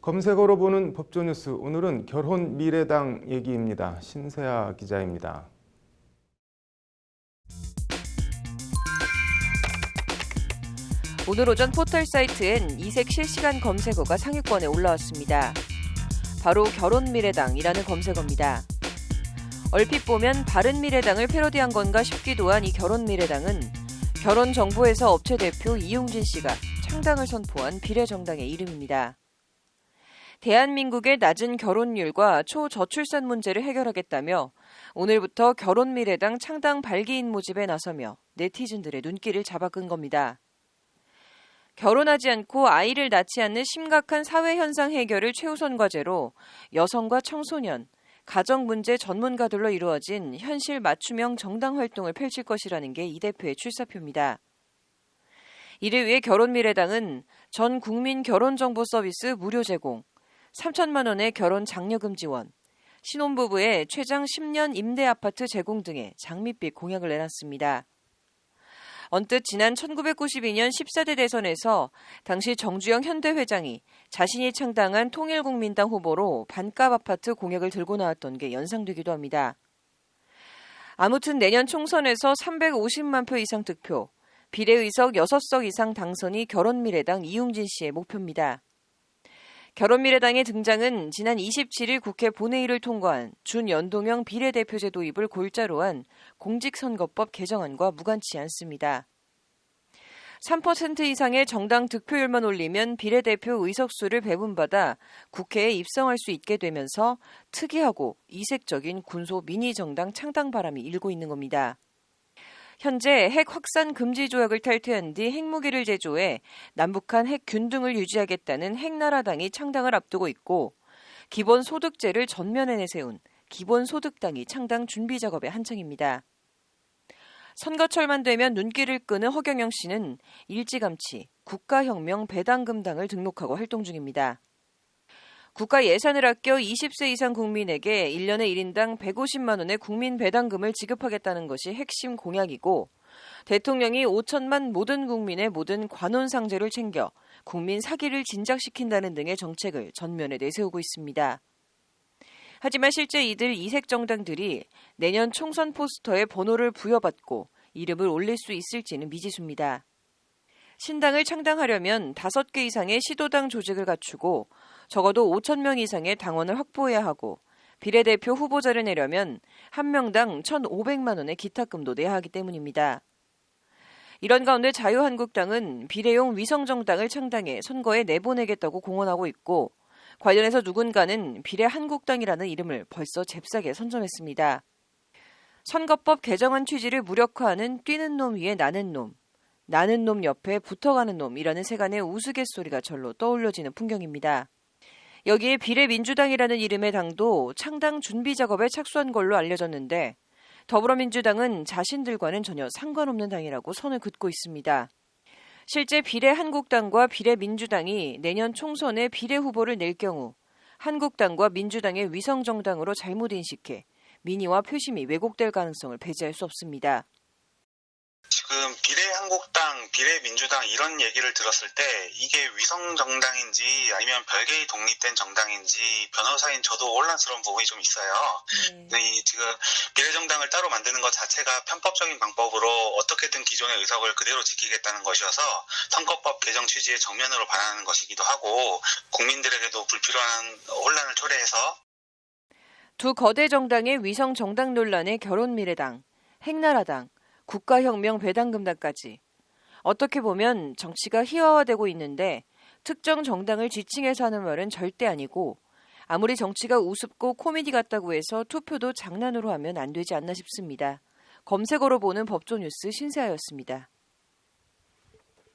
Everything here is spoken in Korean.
검색어로 보는 법조뉴스, 오늘은 결혼미래당 얘기입니다. 신세아 기자입니다. 오늘 오전 포털 사이트엔 이색 실시간 검색어가 상위권에 올라왔습니다. 바로 결혼미래당이라는 검색어입니다. 얼핏 보면 바른미래당을 패러디한 건가 싶기도 한 이 결혼미래당은 결혼정보회사 업체 대표 이용진 씨가 창당을 선포한 비례정당의 이름입니다. 대한민국의 낮은 결혼율과 초저출산 문제를 해결하겠다며 오늘부터 결혼미래당 창당 발기인 모집에 나서며 네티즌들의 눈길을 잡아끈 겁니다. 결혼하지 않고 아이를 낳지 않는 심각한 사회 현상 해결을 최우선 과제로 여성과 청소년, 가정 문제 전문가들로 이루어진 현실 맞춤형 정당 활동을 펼칠 것이라는 게 이 대표의 출사표입니다. 이를 위해 결혼미래당은 전 국민 결혼정보 서비스 무료 제공, 3천만 원의 결혼 장려금 지원, 신혼부부의 최장 10년 임대 아파트 제공 등의 장밋빛 공약을 내놨습니다. 언뜻 지난 1992년 14대 대선에서 당시 정주영 현대회장이 자신이 창당한 통일국민당 후보로 반값 아파트 공약을 들고 나왔던 게 연상되기도 합니다. 아무튼 내년 총선에서 350만 표 이상 득표, 비례의석 6석 이상 당선이 결혼미래당 이용진 씨의 목표입니다. 결혼미래당의 등장은 지난 27일 국회 본회의를 통과한 준연동형 비례대표제 도입을 골자로 한 공직선거법 개정안과 무관치 않습니다. 3% 이상의 정당 득표율만 올리면 비례대표 의석수를 배분받아 국회에 입성할 수 있게 되면서 특이하고 이색적인 군소 미니정당 창당 바람이 일고 있는 겁니다. 현재 핵 확산 금지 조약을 탈퇴한 뒤 핵무기를 제조해 남북한 핵 균등을 유지하겠다는 핵나라당이 창당을 앞두고 있고 기본소득제를 전면에 내세운 기본소득당이 창당 준비 작업에 한창입니다. 선거철만 되면 눈길을 끄는 허경영 씨는 일찌감치 국가혁명 배당금당을 등록하고 활동 중입니다. 국가 예산을 아껴 20세 이상 국민에게 1년에 1인당 150만 원의 국민 배당금을 지급하겠다는 것이 핵심 공약이고 대통령이 5천만 모든 국민의 모든 관혼상제를 챙겨 국민 사기를 진작시킨다는 등의 정책을 전면에 내세우고 있습니다. 하지만 실제 이들 이색 정당들이 내년 총선 포스터에 번호를 부여받고 이름을 올릴 수 있을지는 미지수입니다. 신당을 창당하려면 5개 이상의 시도당 조직을 갖추고 적어도 5천 명 이상의 당원을 확보해야 하고 비례대표 후보자를 내려면 한 명당 1,500만 원의 기탁금도 내야 하기 때문입니다. 이런 가운데 자유한국당은 비례용 위성정당을 창당해 선거에 내보내겠다고 공언하고 있고 관련해서 누군가는 비례한국당이라는 이름을 벌써 잽싸게 선점했습니다. 선거법 개정안 취지를 무력화하는 뛰는 놈 위에 나는 놈, 나는 놈 옆에 붙어가는 놈이라는 세간의 우스갯소리가 절로 떠올려지는 풍경입니다. 여기에 비례민주당이라는 이름의 당도 창당 준비 작업에 착수한 걸로 알려졌는데 더불어민주당은 자신들과는 전혀 상관없는 당이라고 선을 긋고 있습니다. 실제 비례한국당과 비례민주당이 내년 총선에 비례후보를 낼 경우 한국당과 민주당의 위성정당으로 잘못 인식해 민의와 표심이 왜곡될 가능성을 배제할 수 없습니다. 지금 비례한국당, 비례민주당 이런 얘기를 들었을 때 이게 위성정당인지 아니면 별개의 독립된 정당인지 변호사인 저도 혼란스러운 부분이 좀 있어요. 지금 비례정당을 따로 만드는 것 자체가 편법적인 방법으로 어떻게든 기존의 의석을 그대로 지키겠다는 것이어서 선거법 개정 취지에 정면으로 반하는 것이기도 하고 국민들에게도 불필요한 혼란을 초래해서 두 거대 정당의 위성 정당 논란에 결혼미래당, 핵나라당, 국가혁명 배당금당까지 어떻게 보면 정치가 희화화되고 있는데 특정 정당을 지칭해서 하는 말은 절대 아니고 아무리 정치가 우습고 코미디 같다고 해서 투표도 장난으로 하면 안 되지 않나 싶습니다. 검색어로 보는 법조뉴스 신세아였습니다.